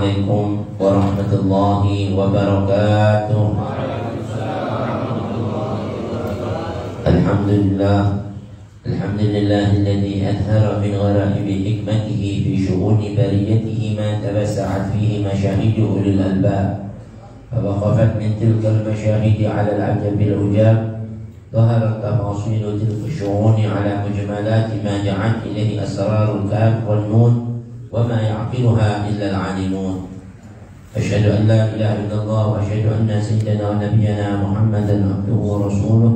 Assalamualaikum warahmatullahi wabarakatuh. Alhamdulillahilladzi adhara min ghara'ibi hikmatihi fi syu'uni bariyatihi ma tabassa'at fihi masyahidu ulil albab fa waqafat min tilkal masyahidi 'ala al-'ajabil ujab ظهرت تفاصيل تلك الشؤون على مجملات ما جعلت إليه أسرار الكاف والنون وما يعقلها إلا العالمون. أشهد أن لا إله إلا الله وأشهد أن سيدنا ونبينا محمدا عبده ورسوله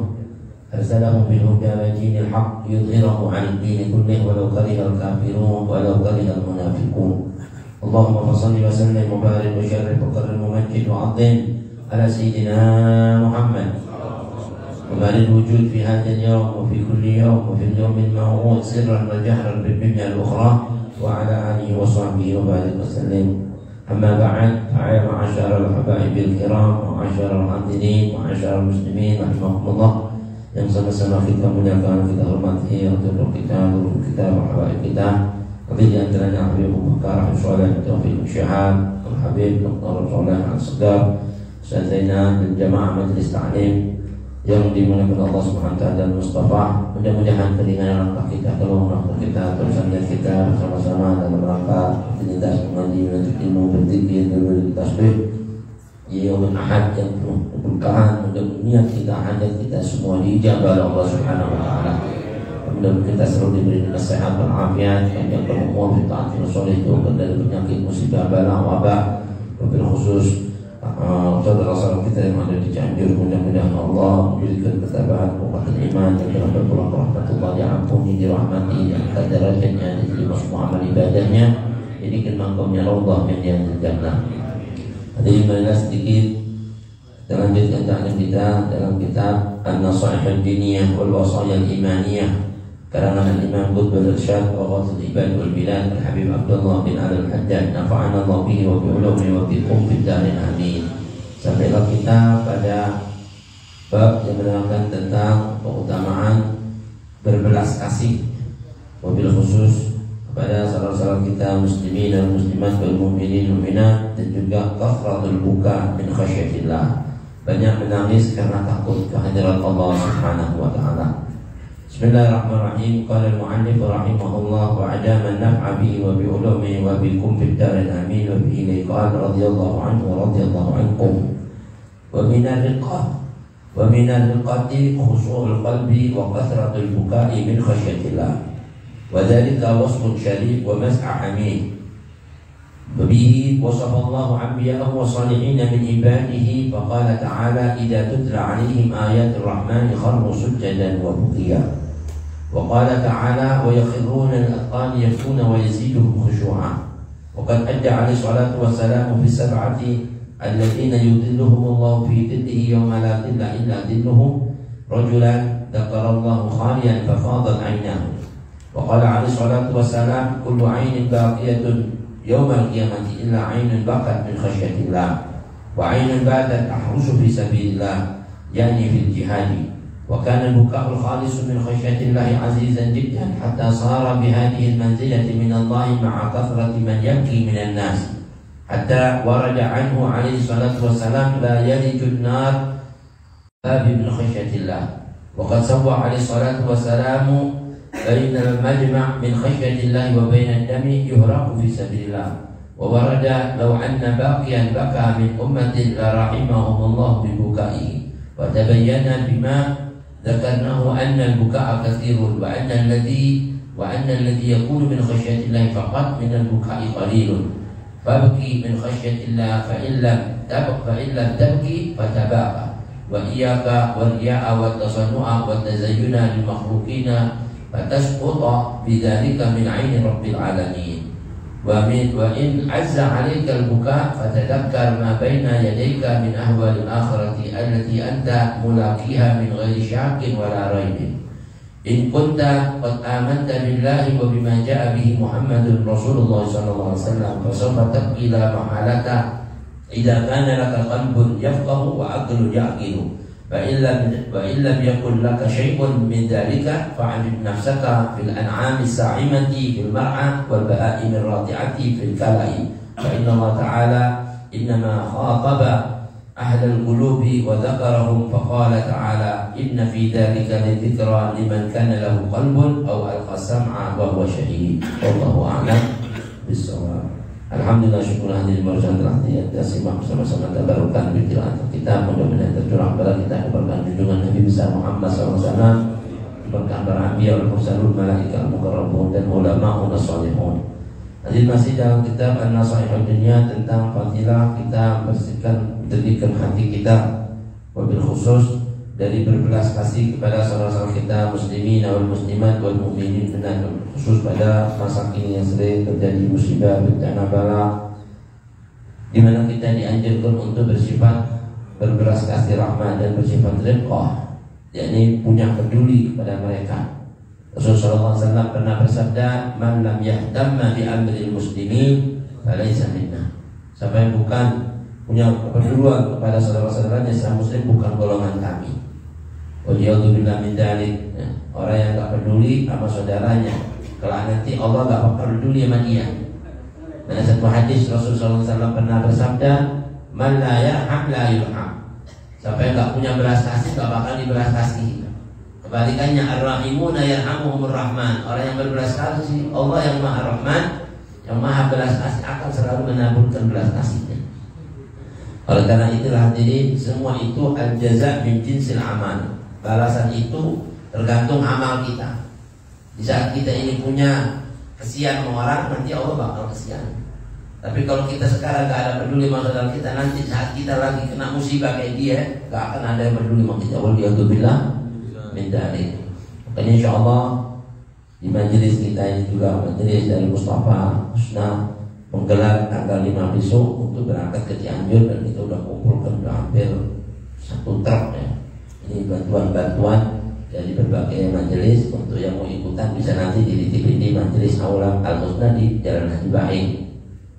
أرسله بالهدى ودين الحق ليظهره على الدين كله ولو كره الكافرون ولو كره المنافقون. اللهم صل وسلم وبارك وشرف وكرم ومجد وعظم على سيدنا محمد وبارك الوجود في هذا اليوم وفي كل يوم وفي اليوم الموعود سرا وجهرا بالدنيا الأخرى وعلى آله وصحبه وبارك وسلم. أما بعد فيا معشر الحبائب الكرام ومعشر الحاضرين ومعشر المسلمين رحمكم الله yang sama-sama kita muliakan, kita hormati untuk kita, guru kita, habaib kita. Tapi di antaranya Habib Abu Bakar Al-Sholeh Taufiq Syahab, Al-Habib Dr. Sholeh Al-Segar, Ustaz Zainal dan Jamaah Majlis Ta'lim yang dimuliakan Allah Subhanahu wa taala dan Mustafa. Mudah-mudahan keringanan langkah kita, keluhan kita, terusannya kita bersama-sama dalam rangka rutinitas mengaji, menuntut ilmu, berzikir, bertasbih. Yaumul Ahad yang penuh keberkahan, mudah-mudahan kita hajat kita semua diijabah oleh Allah Subhanahu wa taala. Mudah-mudahan kita selalu diberi nasihat dan afiat, panjang umur, taat soleh, jauhkan dari penyakit, musibah, bala, wabah. Wabil khusus saudara-saudara kita yang ada di Cianjur, mudah-mudahan Allah memberikan ketabahan, kekuatan iman dan dapat pulang rahmatullah, diampuni, dirahmati, diangkat derajatnya, diterima semua amal ibadahnya, jadikan maqamnya raudhah min riyadil jannah. Hadirin marilah sedikit kita lanjutkan ta'lim kita dalam kitab An-Nasaih Ad-Diniyah wal Wasaya Al-Imaniyah karangan Imam Qutb al-Irsyad wa Ghathul Ibad wal Bilad Al-Habib Abdullah bin Al-Haddad nafa'ana Allah bihi wa bi'ulumi wa bi'um fid darin amin. Sampailah kita pada bab yang menerangkan tentang keutamaan berbelas kasih, wabil khusus kepada saudara-saudara kita muslimin dan muslimat wal mu'minin mu'minat, dan juga kathratul buka min khasyatillah, banyak menangis karena takut kehadiran Allah Subhanahu wa taala. Bismillahirrahmanirrahim. Qala al-mu'allif rahimahullah wa adama an-naf'a bihi wa bi ulumihi wa bikum fid darin amin wa bihi qala radhiyallahu anhu wa radhiyallahu ankum. Wa min al-riqati khushu'ul qalbi wa kathratul buka'i min khasyatillah. Wa dhalika wasfun syarif wa mas'a hamid. Wabihi wasaballahu anbiya'ahu wa salihin min ibadihi faqala ta'ala idza tutla 'alaihim ayatul rahmani kharru sujadan wa bukiya. Wa qala ta'ala wa yakhruna al-aqani yafuna wa yaziduhum khushu'a. Wa qad adda 'alaihi salatu wassalamu fi sab'ati alladziina yudhilluhum Allah fi dhillihi yawma la dhilla illa dhilluhu rajulan dzakarallahu khaliyan fafadat 'aynahu. Wa qala 'alaihi salatu wassalam kullu 'ainin baqiyatun yawmal qiyamati illa 'ainun baqat min khasyatillah wa 'ainun batat tahrusu fi sabilillah yani fil jihadi. Wa kana al-buka'ul khalis min khasyatillah 'azizan jiddan hatta sara bi hadhihi al-manzilati min Allah ma'a kathrati man yabki min an-nas hatta warada 'anhu 'alaihi salatu wassalam la yaliju an-nar min khasyatillah. Wa qad sawwa 'alaihi salatu wassalamu بين المجمع من خشية الله وبين الدم يهرق في سبيل الله. وورد لو أن باقيا بكى من أمة لرحمهم الله ببكائه. وتبين بما ذكرناه أن البكاء كثير وأن الذي يكون من خشية الله فقط من البكاء قليل. فابكي من خشية الله فإن لم تبكي فتباكى. وإياك والرياء والتصنع والتزين للمخلوقين فتسقط بذلك من عين رب العالمين. وإن عز عليك البكاء فتذكر ما بين يديك من أهوال الآخرة التي أنت ملاقيها من غير شك ولا ريب. إن كنت قد آمنت بالله وبما جاء به محمد رسول الله صلى الله عليه وسلم فسوف تبكي لا محالة إذا كان لك قلب يفقه وعقل يعقل. وإن لم يكن لك شيء من ذلك فعلم نفسك في الأنعام الساعمة في المرعى والبهائم الراضعة في الكلأ فإن الله تعالى إنما خاطب أهل القلوب وذكرهم فقال تعالى إن في ذلك لذكرى لمن كان له قلب أو ألقى السمع وهو شهيد. والله أعلم بالصواب. Alhamdulillah, syukur hadirin barusan telah disimak bersama-sama tabarukan biqiraat kita, mudah-mudahan tercurah pada kita keberkahan junjungan Nabi besar Muhammad SAW, berkah para anbiya wal mursalun, malaikat muqarrabun dan ulama salihun. Hadirin masih dalam kitab An-Nasaihud Dunya tentang fadilah kita bersihkan, menjadikan hati kita wabil khusus dari berbelas kasih kepada saudara-saudara kita muslimin wal muslimat wal mu'minin, dan khusus pada masa kini yang sering terjadi musibah bencana bala, di mana kita dianjurkan untuk bersifat berbelas kasih rahmat dan bersifat rifqah, yakni punya peduli kepada mereka. Rasulullah SAW pernah bersabda, "Man lam yahtamma bi amril muslimin falaysa minna." Siapa yang bukan punya kepedulian kepada saudara-saudaranya Islam muslim bukan golongan kami. Waliyadzubillah min dzalik. Orang yang tak peduli sama saudaranya, kelak nanti Allah tak bakal peduli sama dia. Dan satu hadis Rasulullah SAW pernah bersabda, "Man la yarham la yurham." Siapa yang tak punya belas kasih tak bakal dibelas kasih. Kebalikannya, ar-rahimuna yarhamuhumur rahman. Orang yang berbelas kasih, Allah yang Maha Rahman, yang Maha belas kasih akan selalu menaburkan belas kasihnya. Oleh karena itulah jadi semua itu al-jaza' min jinsil amal. Balasan itu tergantung amal kita. Di saat kita ini punya kesian sama orang, nanti Allah bakal kesian. Tapi kalau kita sekarang gak ada peduli sama saudara kita, nanti saat kita lagi kena musibah kayak dia, gak akan ada yang peduli sama kita. Waliyadzubillah min dzalik. Makanya insyaallah di majelis kita ini juga majelis dari Mustafa Husna menggelar tanggal 5 besok untuk berangkat ke Cianjur, dan kita udah kumpulkan hampir 1 truk ya. Ini bantuan-bantuan dari berbagai majelis. Untuk yang mau ikutan bisa nanti dititipin di majelis Aula Al-Husna di Jalan Haji Baing.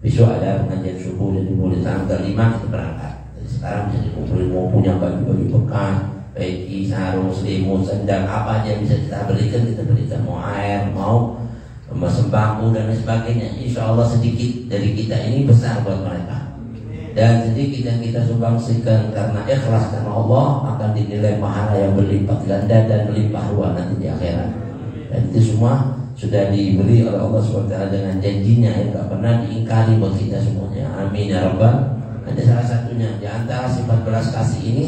Besok ada pengajian subuh, jadi mulai tanggal 5 kita berangkat. Jadi sekarang bisa dikumpulin, mau punya baju-baju bekas, peci, sarung, selimut, sendal, apa aja bisa kita berikan, mau air, mau sembako dan lain sebagainya. Insya Allah sedikit dari kita ini besar buat mereka. Dan sedikit yang kita sumbangsikan karena ikhlas karena Allah akan dinilai pahala yang berlipat ganda dan melimpah ruah nanti di akhirat. Dan itu semua sudah diberi oleh Allah SWT dengan janjinya yang tak pernah diingkari buat kita semuanya. Amin ya Rabbal. Ada salah satunya di antara sifat belas kasih ini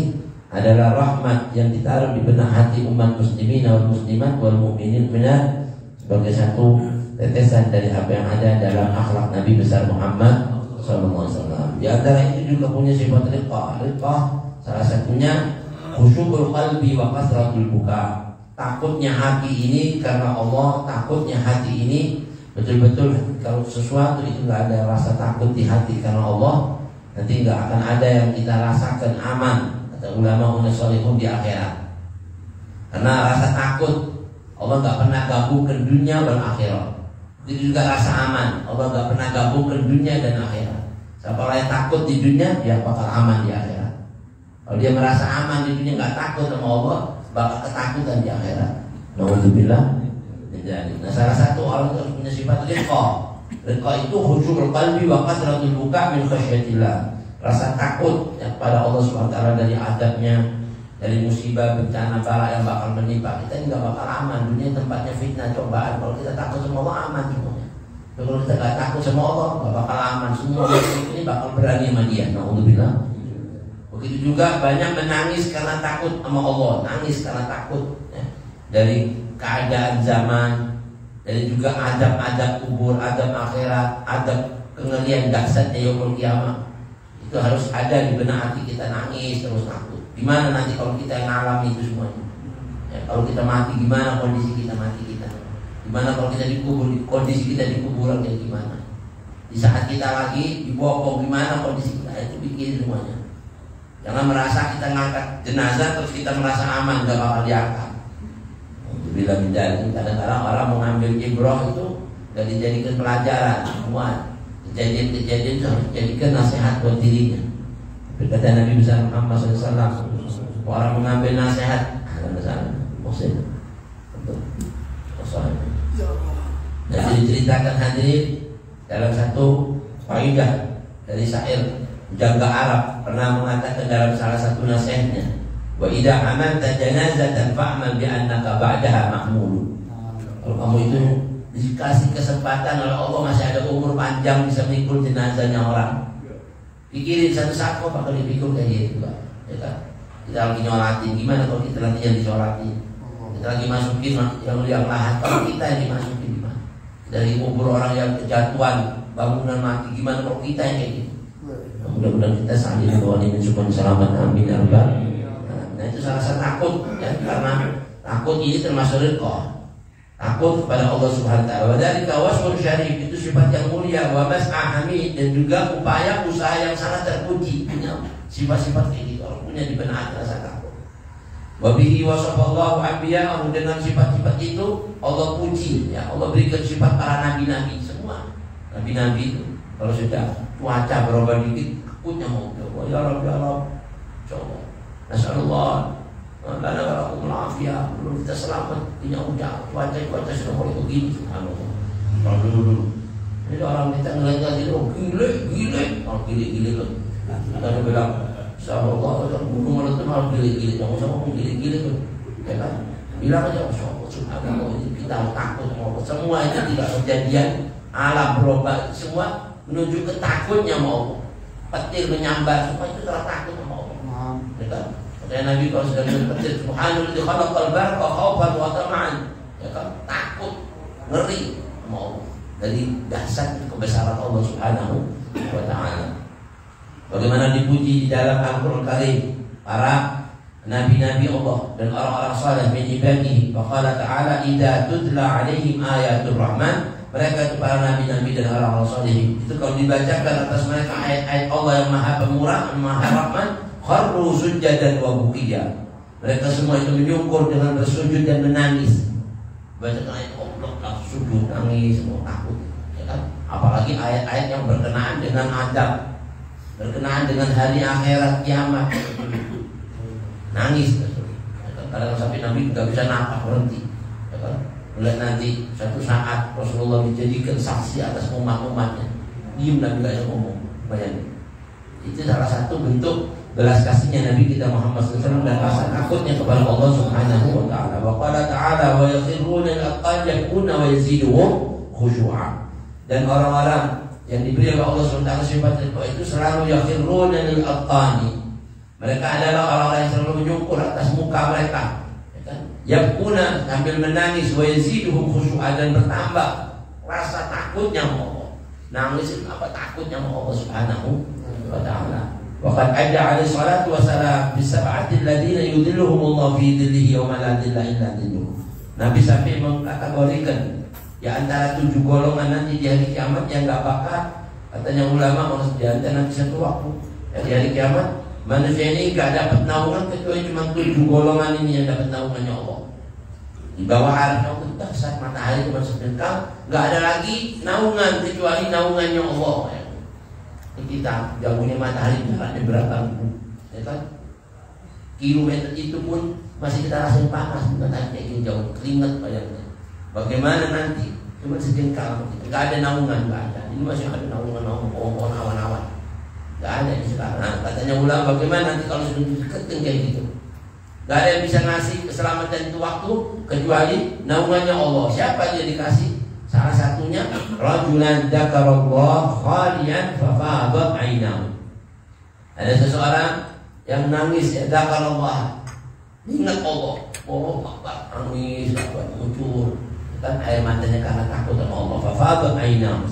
adalah rahmat yang ditaruh di benak hati umat muslimin wal muslimat wal mu'minin benar, sebagai satu tetesan dari apa yang ada dalam akhlak Nabi besar Muhammad SAW. Di antara itu juga punya sifat riqah. Riqah salah satunya khusyukul qalbi wa kasratul buka. Takutnya hati ini karena Allah, takutnya hati ini betul-betul. Kalau sesuatu itu nggak ada rasa takut di hati karena Allah, nanti nggak akan ada yang kita rasakan aman, kata ulama salihun di akhirat. Karena rasa takut Allah nggak pernah gabungkan dunia dan akhirat. Itu juga rasa aman, Allah nggak pernah gabungkan dunia dan akhirat. Siapa yang takut di dunia, dia bakal aman di akhirat. Kalau dia merasa aman di dunia, nggak takut sama Allah, bakal ketakutan di akhirat. Nauzubillah. Nah, salah satu orang itu punya sifat riqah. Riqah itu khusyukul qalbi wa kasratul buka min khasyatillah. Rasa takut kepada Allah SWT dari adabnya, dari musibah bencana bala yang bakal menimpa kita. Ini nggak bakal aman. Dunia tempatnya fitnah, cobaan. Kalau kita takut sama Allah, aman semuanya. Kalau kita gak takut sama Allah, gak bakal aman. Semua ini bakal berani sama dia. Nauzubillah. Begitu juga banyak menangis karena takut sama Allah. Nangis karena takut ya. Dari keadaan zaman, dari juga adab-adab kubur, adab akhirat, adab kengerian dahsyatnya yaumul kiamah. Itu harus ada di benak hati kita. Nangis terus takut. Gimana nanti kalau kita yang alami itu semuanya ya, kalau kita mati gimana kondisi kita mati kita. Gimana kalau kita dikubur, kondisi kita di kuburan kayak gimana? Di saat kita lagi dibopong gimana kondisi kita? Itu pikirin semuanya. Jangan merasa kita ngangkat jenazah terus kita merasa aman, gak bakal diangkat. Bila bidal, kadang-kadang orang mengambil ibrah itu gak dijadikan pelajaran. Semua kejadian-kejadian itu harus dijadikan nasihat buat dirinya. Berkata Nabi besar Muhammad SAW, orang mengambil nasihat, jadi diceritakan hadirin dalam satu Faidah dari syair Jangga Arab pernah mengatakan dalam salah satu nasihatnya, wa idza amalta janazatan fa'mal bi annaka ba'daha mahmul. Kalau kamu itu dikasih kesempatan oleh Allah, masih ada umur panjang bisa mikul jenazahnya orang, pikirin satu-satu kok bakal dipikul kayak gitu, Pak. Ya kan? Kita lagi nyolatin, gimana kalau kita lagi yang disolatin? Kita lagi masukin yang lahat, kalau kita yang dimasukin gimana? Dari kubur orang yang kejatuhan, bangunan mati, gimana kalau kita yang kayak gitu? Mudah-mudahan kita saling doain supaya selamat, amin ya rabbal. Nah itu salah satu takut ya, karena takut ini termasuk ridha, takut kepada Allah Subhanahu wa taala. Wa dzalika wasfun syarif, itu sifat yang mulia, wa mas'a hamid, dan juga upaya usaha yang sangat terpuji. Punya sifat-sifat kayak gitu, orang punya di benak rasa takut. Wa bihi wasafallahu anbiya'ahu, dengan sifat-sifat itu Allah puji ya, Allah berikan sifat para nabi-nabi semua. Nabi-nabi itu kalau sudah cuaca berubah dikit, takutnya mau berubah. Ya Rabb, ya Rabb, coba nasallallahu lana wa lakum al-afiyah, belum kita selamat, punya hujan, cuaca sudah mulai begini. Subhanallah. Kalau dulu ini orang kita ngelihat gitu, oh gile, kalau gile kan. Kita bilang, insyaallah kalau gunung meletus malah gile, jangan usah ngomong gile kan. Ya kan? Bilang aja, subhanallah, kita harus takut sama Allah. Semua itu tidak kejadian alam berubah, semua menuju ke takutnya sama Allah. Petir menyambar, semua itu telah takut sama Allah. Ya kan? Katanya Nabi kalau sudah melihat petir, subhanallah khalaqal barqa khaufan wa tama'an. Ya kan? Takut, ngeri sama Allah. Dari dahsyat kebesaran Allah Subhanahu wa taala. Bagaimana dipuji di dalam Al-Qur'an Karim para nabi-nabi Allah dan orang-orang saleh min ibadihi. Faqala ta'ala idza tutla 'alaihim ayatul rahman, mereka itu para nabi-nabi dan orang-orang saleh itu kalau dibacakan atas mereka ayat-ayat Allah yang Maha Pemurah, Maha Rahman, kharru sujadan wa bukiya, mereka semua itu menyungkur dengan bersujud dan menangis. Bacakan ayat Allah langsung sujud, nangis, semua takut, ya kan? Apalagi ayat-ayat yang berkenaan dengan adab, berkenaan dengan hari akhirat kiamat, nangis. Kadang sampai Nabi nggak bisa nafas, berhenti, ya kan? Melihat nanti satu saat Rasulullah dijadikan saksi atas umat-umatnya, diam dan nggak ada ngomong. Bayangin, itu salah satu bentuk belas kasihnya Nabi kita Muhammad SAW dan rasa takutnya kepada Allah Subhanahu wa taala. Wa qala ta'ala wa yakhruna al-aqan yakuna wa yaziduhum khushu'a. Dan orang-orang yang diberi oleh Allah SWT sifat itu selalu yakhruna al-aqani. Mereka adalah orang-orang yang selalu menyungkur atas muka mereka, ya kan? Yakuna sambil menangis, wa yaziduhum khushu'a, dan bertambah rasa takutnya sama Allah. Nangis apa takutnya sama Allah Subhanahu wa taala. Waqad adda alaihi salatu wassalam bisab'atil ladina yudhilluhumullahu fi dhillihi yawma la dhilla illa dhilluh. Nabi sampai mengkategorikan di antara 7 golongan nanti di hari kiamat yang enggak bakal, katanya ulama, harus di antara nanti satu waktu di hari kiamat manusia ini enggak dapat naungan kecuali cuma 7 golongan ini yang dapat naungannya Allah. Di bawah arsy Allah dahsyat, matahari cuma sebengkal, enggak ada lagi naungan kecuali naungannya Allah. Kita jauhnya matahari jaraknya berapa ya kan? Kilometer itu pun masih kita rasain panas, bukan kayak gini jauh, keringat bayangnya. Bagaimana nanti? Cuma sejengkal, nggak ada naungan, nggak ada. Ini masih ada naungan pohon awan-awan, nggak ada di sekarang. Nah, katanya ulama, bagaimana nanti kalau sudah deketin kayak gitu? Nggak ada yang bisa ngasih keselamatan itu waktu kecuali naungannya Allah. Siapa yang dikasih? Salah satunya rajulan dzakarallah khalian fafadat ainahu. Ada seseorang yang nangis, ya dzakarallah, ingat Allah, oh Akbar, nangis, muncul kan air matanya karena takut sama Allah, fafadat ainahu.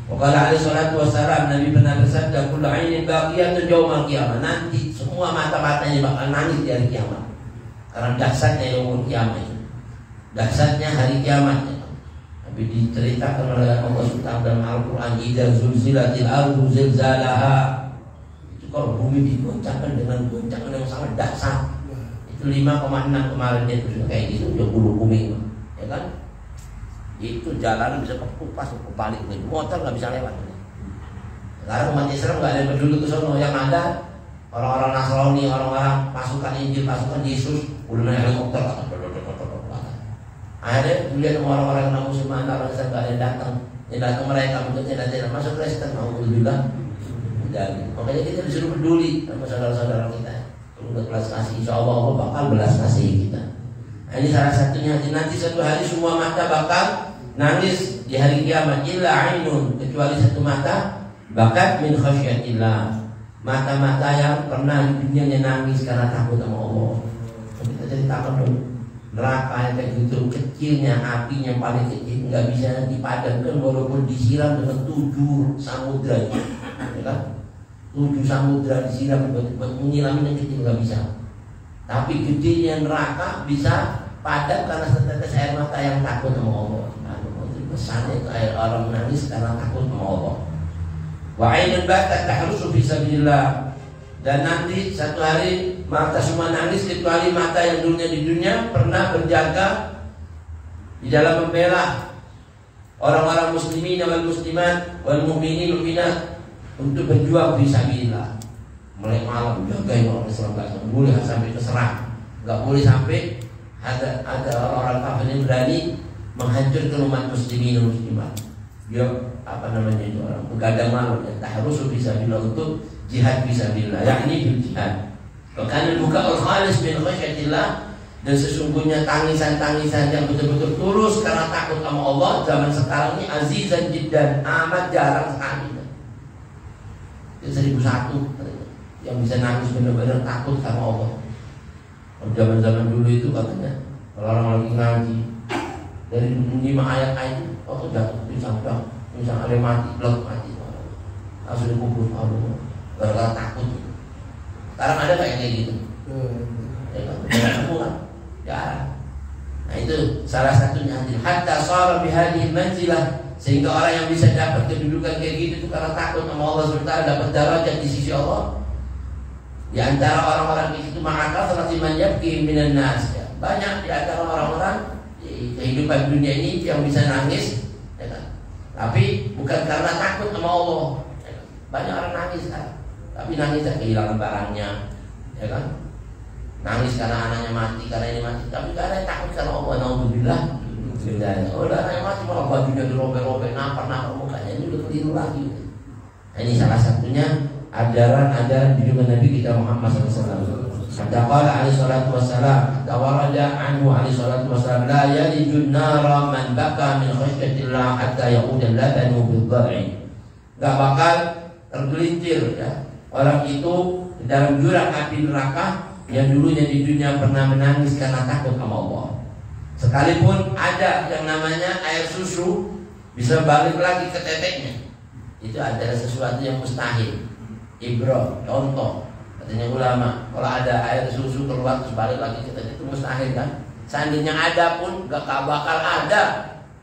Wa qala alaihi salatu wassalam, Nabi pernah bersabda, kullu ainin baqiyatun yaumal qiyamah, nanti semua mata-matanya bakal nangis di hari kiamat karena dahsyatnya yaumul kiamat, dahsyatnya hari kiamat. Tapi diceritakan oleh Allah SWT dalam Al-Quran, idza zulzilatil ardu zilzalaha, itu kalau bumi digoncangkan dengan goncangan yang sangat dahsyat. Itu 5,6 kemarin dia itu kayak gitu, udah bulu bumi, ya kan? Itu jalan bisa kekupas, kebalik, motor nggak bisa lewat. Sekarang umat Islam nggak ada yang peduli ke sono, yang ada orang-orang Nasrani, orang-orang pasukan Injil, pasukan Yesus, udah naik helikopter. Akhirnya dilihat orang-orang yang muslim antara kita nggak ada yang datang, Tidak mereka mungkin tidak masuk Kristen, alhamdulillah. Makanya kita disuruh peduli sama saudara-saudara kita. Kalau udah belas kasih, insya Allah Allah bakal belas kasih kita. Nah, ini salah satunya. Nanti satu hari semua mata bakal nangis di hari kiamat. Illa ainun, kecuali satu mata bakat min khasyatillah. Mata-mata yang pernah di dunia nangis karena takut sama Allah. Kita ceritakan dulu. Neraka yang kayak gitu, kecilnya apinya paling kecil, nggak bisa dipadamkan walaupun disiram dengan 7 samudra, ya kan? 7 samudra disiram buat menyiramin yang kecil nggak bisa. Tapi gedenya neraka bisa padam karena setetes air mata yang takut sama Allah. Pesannya itu air orang menangis karena takut sama Allah. Wa ainun batat tahrusu fi sabilillah. Dan nanti satu hari mata semua nangis kecuali mata yang dulunya di dunia pernah berjaga di dalam membela orang-orang muslimin wal muslimat wal mu'minin mu'minat untuk berjuang fisabilillah. Mulai malam jagain orang Islam, nggak boleh sampai keserang, nggak boleh sampai ada orang-orang kafir yang berani menghancurkan umat muslimin dan muslimat. Dia itu orang begadang malam dan taharus fisabilillah untuk jihad fisabilillah, yakni bil jihad. Bahkan buka al-khalis min khasyatillah, dan sesungguhnya tangisan-tangisan yang betul-betul tulus karena takut sama Allah zaman sekarang ini azizan jiddan, amat jarang sekali. Itu 1001 yang bisa nangis benar-benar takut sama Allah. Zaman-zaman dulu itu katanya kalau orang lagi ngaji dari 5 ayat-ayat oh jatuh bisa ada mati, blok mati, langsung dikubur Allah. Gara-gara takut. Sekarang ada kayak gitu. Ya. Nah itu salah satunya. Hatta shara bihadhihi manzilah, sehingga orang yang bisa dapat kedudukan kayak gitu itu karena takut sama Allah SWT, dapat derajat di sisi Allah. Di antara orang-orang itu maka seperti yabki minan nas. Ya. Banyak di antara orang-orang di kehidupan dunia ini yang bisa nangis, ya kan? Tapi bukan karena takut sama Allah. Ya kan? Banyak orang nangis kan? Tapi nangisnya kehilangan barangnya, ya kan? Nangis karena anaknya mati, karena ini mati. Tapi karena takut karena Allah, naudzubillah. Udah anaknya mati malah bajunya dirobek-robek, napar-napar mukanya, ini udah keliru lagi. Nah, ini salah satunya ajaran-ajaran junjungan Nabi kita Muhammad SAW. Kata qala alaihi salatu wassalam, tawarada anhu alaihi salatu wassalam, la yalijun nara man baka min khasyatillah hatta ya'uda labanu bil-dhar'i. Gak bakal tergelincir, ya orang itu dalam jurang api neraka yang dulunya di dunia pernah menangis karena takut sama Allah. Sekalipun ada yang namanya air susu bisa balik lagi ke teteknya, itu adalah sesuatu yang mustahil. Ibro, contoh katanya ulama, kalau ada air susu keluar terus balik lagi ke tetek itu mustahil kan? Seandainya ada pun gak bakal ada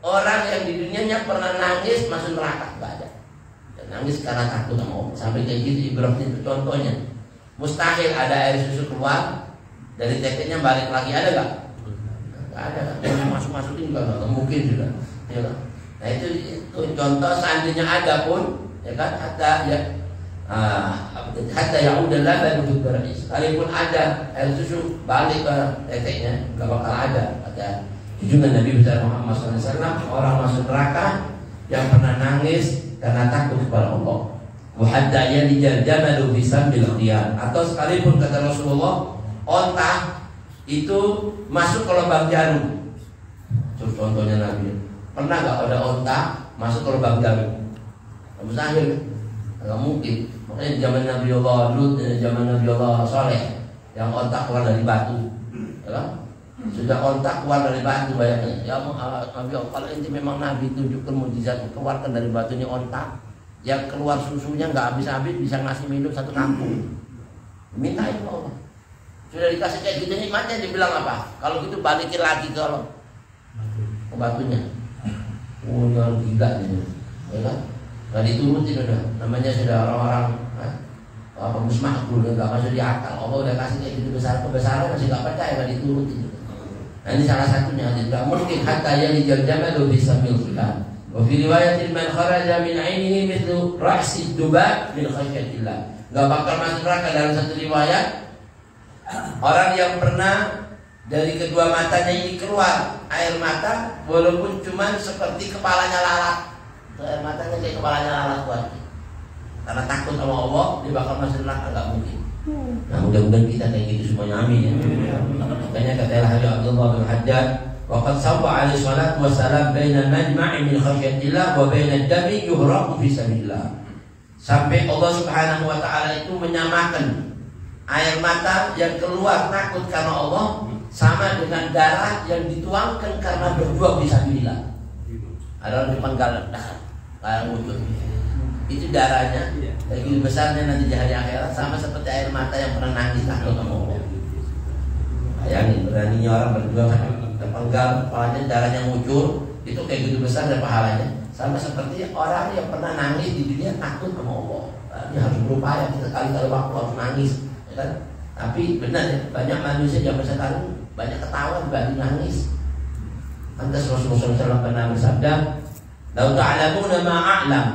orang yang di dunianya pernah nangis masuk neraka, gak ada. Nangis karena takut sama Allah. Sampai kayak gitu Ibrahim itu contohnya. Mustahil ada air susu keluar dari teteknya balik lagi, ada gak? Gak ada kan? Yang masuk-masukin juga gak mungkin juga, ya kan? Nah itu contoh seandainya ada pun, ya kan? Hatta yang udah laban untuk beris. Sekalipun ada air susu balik ke teteknya, gak bakal ada. Kata junjungan Nabi besar Muhammad SAW, orang masuk neraka yang pernah nangis karena takut kepada Allah. Wahada yalijal jamalu bisambil khiyar, atau sekalipun kata Rasulullah, onta itu masuk ke lubang jarum. Contohnya Nabi, pernah gak ada onta masuk ke lubang jarum? Mustahil, nggak mungkin. Makanya zaman Nabi Allah Lut, zaman Nabi Allah Saleh, yang onta keluar dari batu, ya kan? Sudah ontak keluar dari batu bayangnya. Ya Nabi, kalau ini memang Nabi tunjukkan mujizat, keluarkan dari batunya ontak, yang keluar susunya nggak habis-habis, bisa ngasih minum satu kampung. Mintain Allah. Sudah dikasih kayak gitu nikmatnya, dibilang apa? Kalau gitu balikin lagi ke batunya. Oh yang gila gitu, ya kan? Nggak diturutin udah. Namanya sudah orang-orang musmakul, nggak masuk di akal. Allah udah kasih kayak gitu besar-besaran masih nggak percaya, nggak diturutin. Nah ini salah satunya, tidak mungkin hatta yalijal jamalu bisamil khiyar. Wa fi riwayatin man kharaja min ainihi mithlu ra'sid dubab min khasyatillah. Enggak bakal masuk neraka dalam satu riwayat orang yang pernah dari kedua matanya ini keluar air mata walaupun cuma seperti kepalanya lalat. air matanya kayak kepalanya lalat kuat. Karena takut sama Allah, dia bakal masuk neraka, nggak mungkin. Nah, mudah-mudahan kita kayak gitu semuanya, amin ya. Makanya kata Al-Habib Abdullah bin Haddad, waqad sawwa alaihi salatu wassalam baina al-majma'i min khasyatillah wa baina ad-dami yuhraqu fi sabilillah. Sampai Allah Subhanahu wa taala itu menyamakan air mata yang keluar takut karena Allah sama dengan darah yang dituangkan karena berjuang fisabilillah. Ada orang dipenggal kayak wujud. Itu darahnya lagi besarnya nanti di hari akhirat sama seperti air mata yang pernah nangis takut sama Allah. Bayangin beraninya orang berjuang terpenggal, kepalanya darahnya ngucur, itu kayak gitu besar dan pahalanya. Sama seperti orang yang pernah nangis di dunia takut sama Allah. Ini harus berupaya, kita kali-kali waktu harus nangis, ya kan? Tapi benar ya, banyak manusia zaman sekarang banyak ketawa dibanding nangis. Lantas Rasulullah SAW pernah bersabda, "Lau ta'lamuna ma a'lam."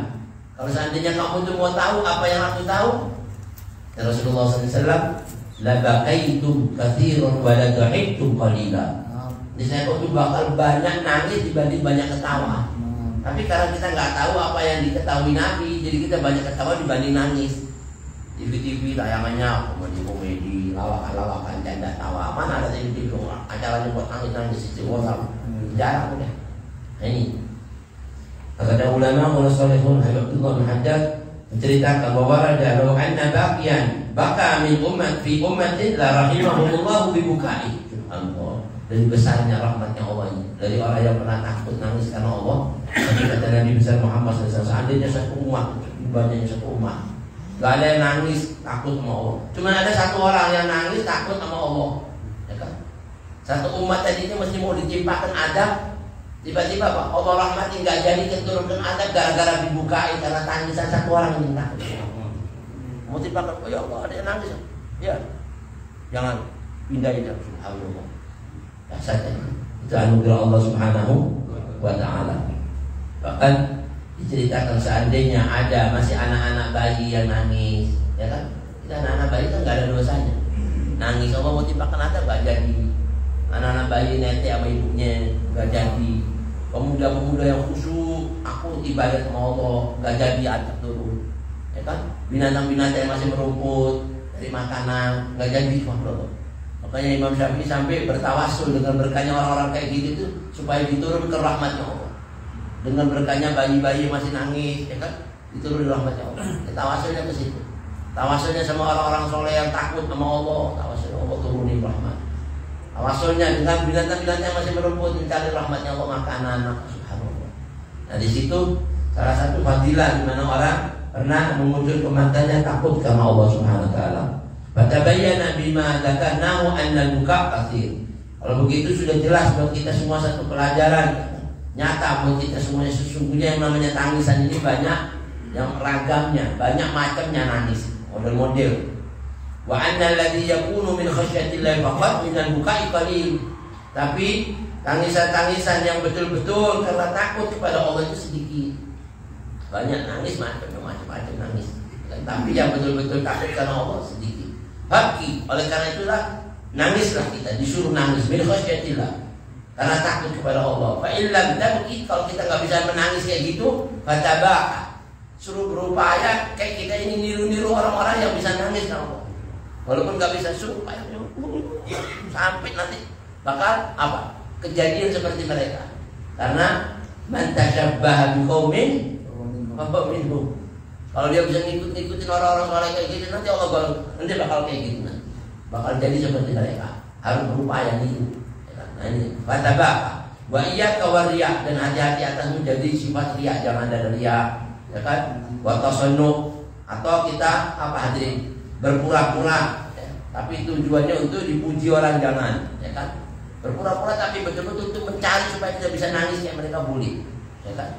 Kalau seandainya kamu tuh mau tahu apa yang aku tahu, ya Rasulullah SAW, "La baqaitum katsiran wa la dhahiktum qalila." Jadi saya tuh bakal banyak nangis dibanding banyak ketawa. Tapi karena kita nggak tahu apa yang diketahui Nabi, jadi kita banyak ketawa dibanding nangis. TV tayangannya komedi, lawakan, canda tawa. Mana ada TV acaranya buat nangis itu orang jarang udah. Nah ini. Kata ulama salihun Abdullah bin Haddad menceritakan bahwa ada law anna baqiyan baka min ummat fi ummatin la rahimahumullah bi bukai. Allah. Dari besarnya rahmatnya Allah ini, dari orang yang pernah takut nangis karena Allah. Tapi kata Nabi besar Muhammad SAW, seandainya satu umat, banyaknya satu umat, gak ada yang nangis takut sama Allah. Cuma ada satu orang yang nangis takut sama Allah, ya kan? Satu umat tadinya mesti mau ditimpakan adab, tiba-tiba Pak Allah rahmati nggak jadi keturunkan adab gara-gara dibukain karena tangisan satu orang yang takut. Mau timpakan, oh ya Allah ada yang nangis, ya jangan pindahin ya Subhanallah. Ya saja itu anugerah Allah Subhanahu wa ta'ala. Bahkan diceritakan seandainya ada masih anak-anak bayi yang nangis, ya kan? Kita anak-anak bayi kan nggak ada dosanya. Nangis Allah mau timpakan ada nggak jadi. Anak-anak bayi netek sama ibunya nggak jadi. Pemuda-pemuda yang khusyuk, aku ibadah sama Allah nggak jadi ada turun, ya kan? Binatang-binatang yang masih merumput dari makanan nggak jadi Allah. Makanya Imam Syafi'i sampai bertawasul dengan berkahnya orang-orang kayak gitu tuh supaya diturun ke rahmatnya Allah. Dengan berkahnya bayi-bayi masih nangis, ya kan? Diturun ke rahmatnya Allah. Tawasulnya ke situ. Tawasulnya sama orang-orang soleh yang takut sama Allah. Tawasulnya Allah turunin rahmat. Tawasulnya dengan binatang-binatang yang masih merumput mencari rahmatnya Allah makanan. Subhanallah. Nah di situ salah satu fadilah di mana orang pernah memuncul kemantannya takut karena Allah Subhanahu wa taala. Fatabayyana bima dzakarnahu anna al-buka katsir. Kalau begitu sudah jelas buat kita semua satu pelajaran nyata buat kita semuanya, sesungguhnya yang namanya tangisan ini banyak yang ragamnya, banyak macamnya nangis, model-model. Wa anna alladhi yakunu min khasyatillahi faqat min al-buka'i qalil. Tapi tangisan-tangisan yang betul-betul karena takut kepada Allah itu sedikit. Banyak nangis macam-macam nangis. Tapi yang betul-betul takut karena Allah sedikit. Baki, oleh karena itulah nangislah kita, disuruh nangis min khasyatillah karena takut kepada Allah. Fa illam tabki, kalau kita nggak bisa menangis kayak gitu, fatabaka, suruh berupaya kayak kita ini niru-niru orang-orang yang bisa nangis sama Allah. Walaupun nggak bisa suruh sampai nanti bakal apa? Kejadian seperti mereka. Karena man tashabbaha biqaumin fa huwa minhum. Kalau dia bisa ngikutin orang-orang soleh kayak gitu, nanti Allah bakal kayak gitu, bakal jadi seperti mereka. Harus berupaya nih. Nah ini fatabaka wa iyyaka wariya, dan hati-hati atas menjadi sifat riya, jangan ada riya, ya kan? Wa tasannu, atau kita apa hadirin berpura-pura, ya. Tapi tujuannya untuk dipuji orang, jangan, ya kan? Berpura-pura tapi betul-betul untuk mencari supaya kita bisa nangis kayak mereka bully, ya kan?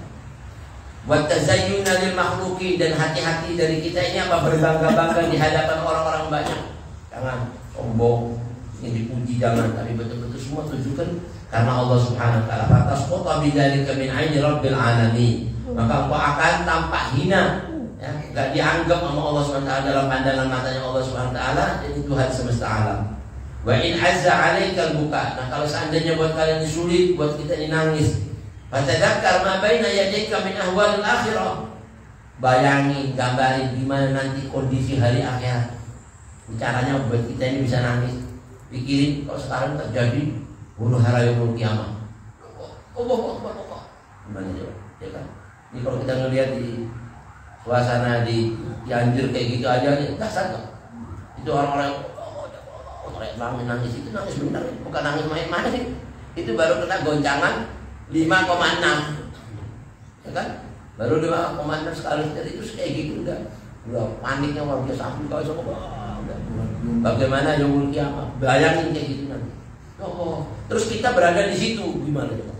Wa tazayyuna lil makhluqin, dan hati-hati dari kita ini apa, berbangga-bangga di hadapan orang-orang banyak. Jangan sombong, ingin dipuji, jangan, tapi betul-betul semua tujukan karena Allah Subhanahu wa taala. Fatasqata bidzalika min 'aini rabbil alamin. Maka engkau akan tampak hina, ya, enggak dianggap sama Allah Subhanahu wa taala dalam pandangan matanya Allah Subhanahu wa taala, jadi Tuhan semesta alam. Wa in azza 'alaikal buka. Nah, kalau seandainya buat kalian sulit buat kita ini nangis, Fatadzakkar ma baina yadayka min ahwalil akhirah. Bayangin, gambarin gimana nanti kondisi hari akhirat. Caranya buat kita ini bisa nangis. Pikirin kalau sekarang terjadi huru hara yaumul kiamah. Gimana coba? Ya kan? Ini kalau kita ngelihat di suasana di Cianjur kayak gitu aja, dasar kok. Itu orang-orang nangis itu nangis benar, bukan nangis main-main. Itu baru kena goncangan 5,6, ya kan? Baru 5,6 sekali itu kayak gitu udah paniknya luar biasa. Bagaimana yaumul kiamah? Bayangin kayak gitu nanti. Terus kita berada di situ gimana coba?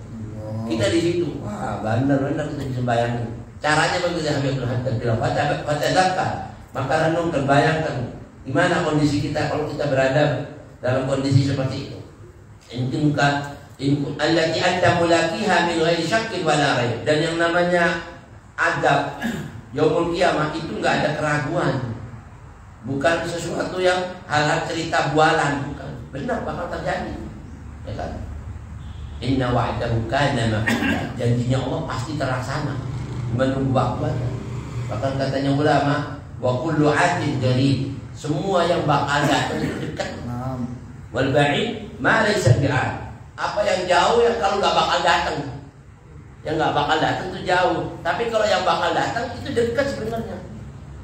Kita di situ. Wah, benar-benar kita bisa bayangin. Caranya begitu Habib Haddad bilang, "Fatadzakkar." Maka renungkan, bayangkan gimana kondisi kita kalau kita berada dalam kondisi seperti itu. Intimka allati anta mulaqiha min ghairi syakkin wala raib. Dan yang namanya adab yaumul kiamah itu enggak ada keraguan. Bukan sesuatu yang hal-hal cerita bualan, bukan. Benar bakal terjadi. Ya kan? Inna wa'dahu kana maf'ula. Janjinya Allah pasti terlaksana. Menunggu waktu. Bahkan katanya ulama, wa kullu 'atin qarib. Semua yang bakal datang itu dekat. Wal ba'id ma laysa bi'ad. Apa yang jauh yang kalau enggak bakal datang. Yang enggak bakal datang itu jauh. Tapi kalau yang bakal datang itu dekat sebenarnya.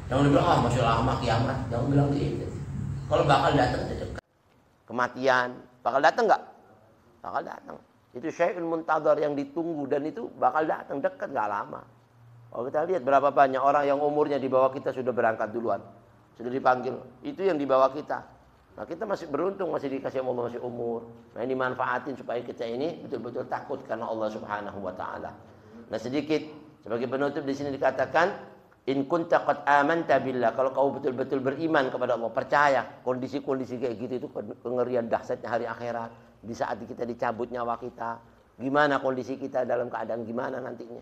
Jangan bilang masih lama kiamat. Jangan bilang gitu. Kalau bakal datang itu dekat. Kematian bakal datang enggak? Bakal datang. Itu syai'un muntadhar yang ditunggu dan itu bakal datang dekat enggak lama. Kalau kita lihat berapa banyak orang yang umurnya di bawah kita sudah berangkat duluan. Sudah dipanggil. Itu yang di bawah kita. Nah, kita masih beruntung masih dikasih Allah masih umur. Nah, ini manfaatin supaya kita ini betul-betul takut karena Allah Subhanahu wa taala. Nah, sedikit sebagai penutup di sini dikatakan in kunta qad amanta billah, kalau kau betul-betul beriman kepada Allah, percaya kondisi-kondisi kayak gitu itu kengerian dahsyatnya hari akhirat, di saat kita dicabut nyawa kita, gimana kondisi kita dalam keadaan gimana nantinya.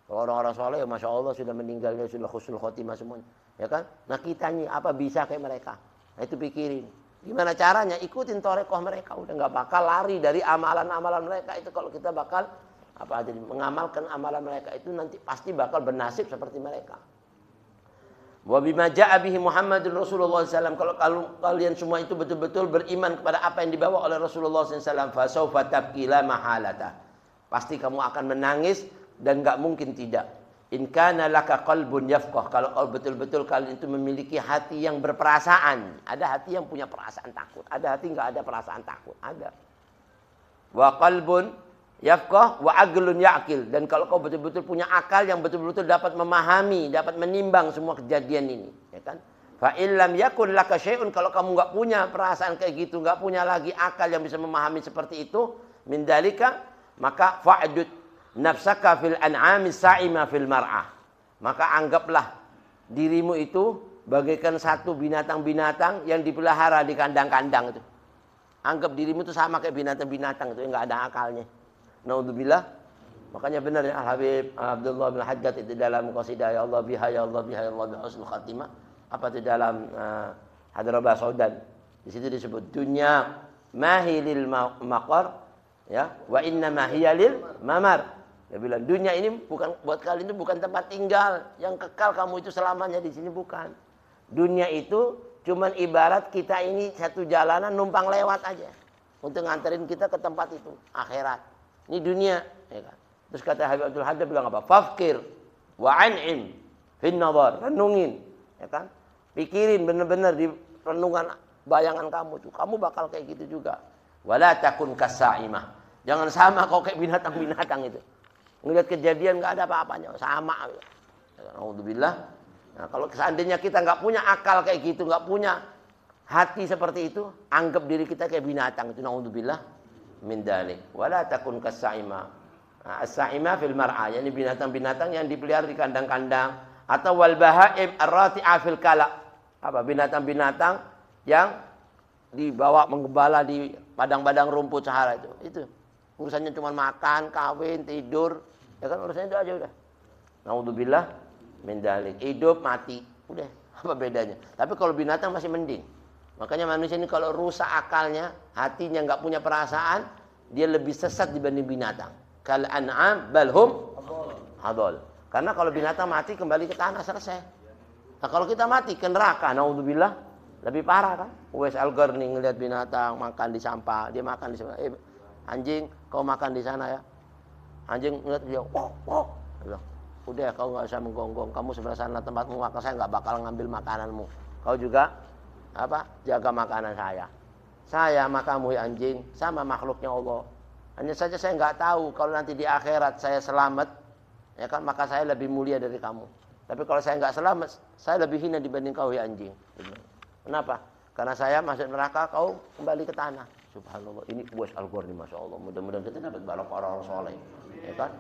Kalau orang-orang soleh ya Masya Allah sudah meninggalnya sudah husnul khotimah semuanya, ya kan? Nah kita nih apa bisa kayak mereka? Nah itu pikirin, gimana caranya? Ikutin torekoh mereka, udah nggak bakal lari dari amalan-amalan mereka itu. Kalau kita bakal apa jadi mengamalkan amalan mereka itu nanti pasti bakal bernasib seperti mereka. Wa bima jaa bihi Muhammadun Rasulullah SAW. Kalau kalian semua itu betul-betul beriman kepada apa yang dibawa oleh Rasulullah SAW, fa sawfa tabqi la mahalata. Pasti kamu akan menangis dan enggak mungkin tidak. In kana laka qalbun yafqah, kalau betul-betul kalian itu memiliki hati yang berperasaan. Ada hati yang punya perasaan takut, ada hati enggak ada perasaan takut, ada. Wa qalbun yafqah wa aqlun ya'qil, dan kalau kau betul-betul punya akal yang betul-betul dapat memahami, dapat menimbang semua kejadian ini, ya kan? Fa illam yakun laka syai'un, kalau kamu enggak punya perasaan kayak gitu, enggak punya lagi akal yang bisa memahami seperti itu, min dalika, maka fa'dud nafsaka fil an'ami sa'ima fil mar'ah. Maka anggaplah dirimu itu bagaikan satu binatang-binatang yang dipelihara di kandang-kandang itu. Anggap dirimu itu sama kayak binatang-binatang itu yang enggak ada akalnya. Naudzubillah. Makanya benar ya Habib Abdullah bin Haddad itu dalam qasidah ya Allah biha ya Allah biha ya Allah bi husnul khatimah, apa itu dalam Hadrabah Saudan. Di situ disebut dunya mahilil maqar ya wa inna mahiyalil mamar. Dia bilang dunia ini bukan buat kalian, itu bukan tempat tinggal yang kekal kamu itu selamanya di sini, bukan. Dunia itu cuman ibarat kita ini satu jalanan numpang lewat aja untuk nganterin kita ke tempat itu akhirat. Ini dunia, ya kan? Terus kata Habib Abdul Haddad bilang apa? Fafkir wa an'im fin nadhar, renungin, ya kan? Pikirin benar-benar di renungan bayangan kamu tuh, kamu bakal kayak gitu juga. Wala takun kasaimah. Jangan sama kau kayak binatang-binatang itu. Ngelihat kejadian nggak ada apa-apanya, sama. Alhamdulillah. Nah, kalau seandainya kita nggak punya akal kayak gitu, nggak punya hati seperti itu, anggap diri kita kayak binatang itu. Alhamdulillah min dzalik. Wala takun kasaimah. As-saimah fil mar'a, yani binatang-binatang yang dipelihara di kandang-kandang, atau wal bahaim ar-rati'a fil kala. Apa binatang-binatang yang dibawa menggembala di padang-padang rumput Sahara itu. Itu urusannya cuma makan, kawin, tidur, ya kan, urusannya itu aja udah. Naudzubillah min dzalik. Hidup mati, udah, apa bedanya? Tapi kalau binatang masih mending. Makanya manusia ini kalau rusak akalnya, hatinya nggak punya perasaan, dia lebih sesat dibanding binatang. kal an'am bal hum adall. Karena kalau binatang mati kembali ke tanah, selesai. Nah kalau kita mati ke neraka, naudzubillah, lebih parah kan. Uwais Al-Qarni ngelihat binatang makan di sampah, dia makan di sana. Anjing, kau makan di sana ya. Anjing ngeliat dia, wok. Udah kau nggak usah menggonggong, kamu sebelah sana tempatmu, maka saya nggak bakal ngambil makananmu. Kau juga jaga makanan saya. Saya sama kamu ya anjing, sama makhluknya Allah. Hanya saja saya nggak tahu kalau nanti di akhirat saya selamat, ya kan, maka saya lebih mulia dari kamu. Tapi kalau saya nggak selamat, saya lebih hina dibanding kau ya anjing. Kenapa? Karena saya masuk neraka, kau kembali ke tanah. Subhanallah. Ini Uwais Al-Qarni, masya Allah. Mudah-mudahan kita dapat balap orang soleh, ya kan?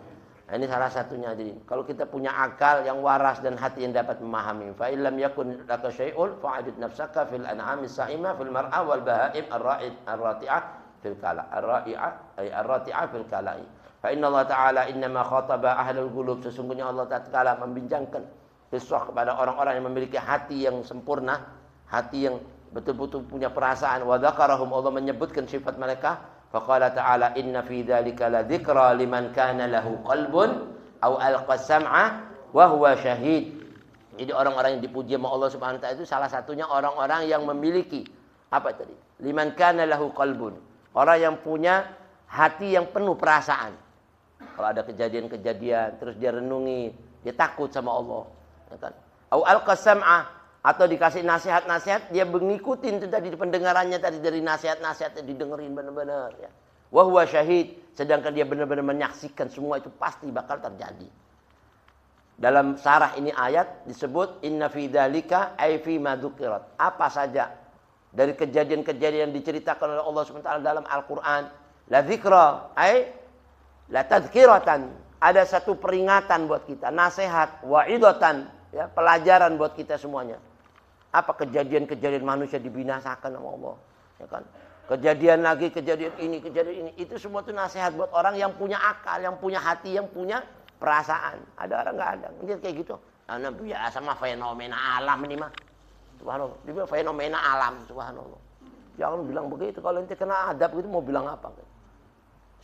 Nah, ini salah satunya. Jadi kalau kita punya akal yang waras dan hati yang dapat memahami, fa illam yakun laka syai'un fa'adid nafsaka fil an'ami sa'ima fil mar'a wal bahaim ar-rati'ah fil kala ar-rati'ah fil kala'i. Fa inna Allah Ta'ala innama khataba ahlul qulub, sesungguhnya Allah Ta'ala membincangkan kisah kepada orang-orang yang memiliki hati yang sempurna, hati yang betul-betul punya perasaan. Wa dzakarahum, Allah menyebutkan sifat mereka. Faqala Ta'ala inna fi dzalika la dzikra liman kana lahu qalbun aw alqa sam'a wa huwa syahid. Jadi orang-orang yang dipuji sama Allah Subhanahu wa taala itu salah satunya orang-orang yang memiliki apa tadi? Liman kana lahu qalbun. Orang yang punya hati yang penuh perasaan. Kalau ada kejadian-kejadian terus dia renungi, dia takut sama Allah, ya kan? Au al-qasam'ah, atau dikasih nasihat-nasihat, dia mengikuti itu tadi pendengarannya tadi dari nasihat-nasihat didengerin benar-benar ya. Wa huwa syahid, sedangkan dia benar-benar menyaksikan semua itu pasti bakal terjadi. Dalam sarah ini ayat disebut inna fi dzalika ay fi ma dzukirat. Apa saja dari kejadian-kejadian yang diceritakan oleh Allah Subhanahu wa taala dalam Al-Qur'an, la dzikra ay la tadzkiratan, ada satu peringatan buat kita, nasihat, wa'idatan, ya, pelajaran buat kita semuanya. Apa kejadian-kejadian manusia dibinasakan sama Allah, ya kan? Kejadian lagi, kejadian ini, itu semua itu nasihat buat orang yang punya akal, yang punya hati, yang punya perasaan. Ada orang nggak ada, dia kayak gitu. Nah, biasa mah fenomena alam ini mah. Subhanallah, dia bilang fenomena alam, subhanallah. Jangan bilang begitu, kalau nanti kena adab gitu mau bilang apa?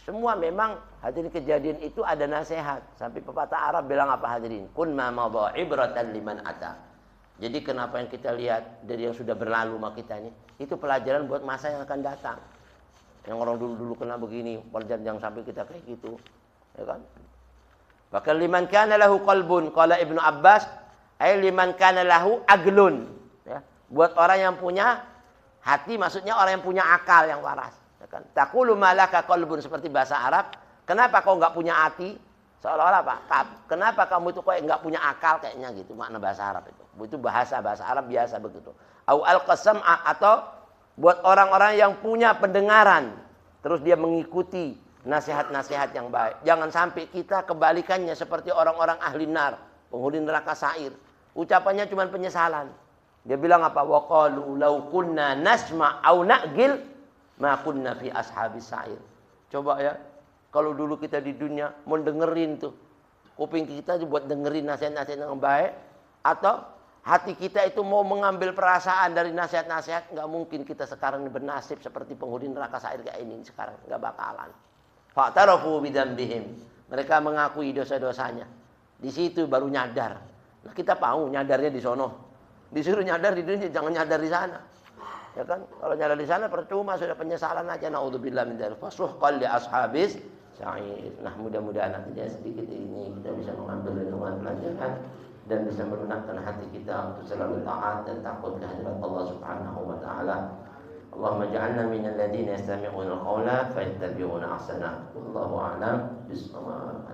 Semua memang hadirin kejadian itu ada nasihat. Sampai pepatah Arab bilang apa hadirin? Kun ma madha ibratan liman ata. Jadi kenapa yang kita lihat dari yang sudah berlalu sama kita ini, itu pelajaran buat masa yang akan datang. Yang orang dulu-dulu kena begini, pelajaran jangan sampai kita kayak gitu. Ya kan? Bahkan liman kana lahu qalbun, qala Ibnu Abbas, ay liman kana lahu aglun. Ya. Buat orang yang punya hati, maksudnya orang yang punya akal yang waras. Taqulu malaka qalbun, seperti bahasa Arab. Kenapa kau nggak punya hati? Seolah-olah apa? Kenapa kamu itu kok nggak punya akal kayaknya gitu, makna bahasa Arab itu. Itu bahasa Arab biasa begitu. Au al-qasam'a, atau buat orang-orang yang punya pendengaran terus dia mengikuti nasihat-nasihat yang baik. Jangan sampai kita kebalikannya seperti orang-orang ahli nar, penghuni neraka sa'ir. Ucapannya cuma penyesalan. Dia bilang apa? Wa qalu law kunna nasma' au na'gil ma kunna fi ashabis sa'ir. Coba ya, kalau dulu kita di dunia mau dengerin tuh, kuping kita buat dengerin nasihat-nasihat yang baik, atau hati kita itu mau mengambil perasaan dari nasihat-nasihat, nggak mungkin kita sekarang bernasib seperti penghuni neraka sa'ir kayak ini sekarang, nggak bakalan. Fa'tarafu bidzambihim, mereka mengakui dosa-dosanya. Di situ baru nyadar. Nah, kita mau nyadarnya di sono. Disuruh nyadar di dunia, jangan nyadar di sana. Ya kan? Kalau nyadar di sana percuma, sudah penyesalan aja. Naudzubillah min dzalik. Fasuhqan li ashabis sa'ir. Nah, mudah-mudahan nanti sedikit ini kita bisa mengambil renungan pelajaran dan bisa melunakkan hati kita untuk selalu taat dan takut kehadirat Allah Subhanahu wa taala. Allahumma ja'alna minal ladzina yastami'una al-qawla fayattabi'una ahsana. Wallahu a'lam. Bismillah.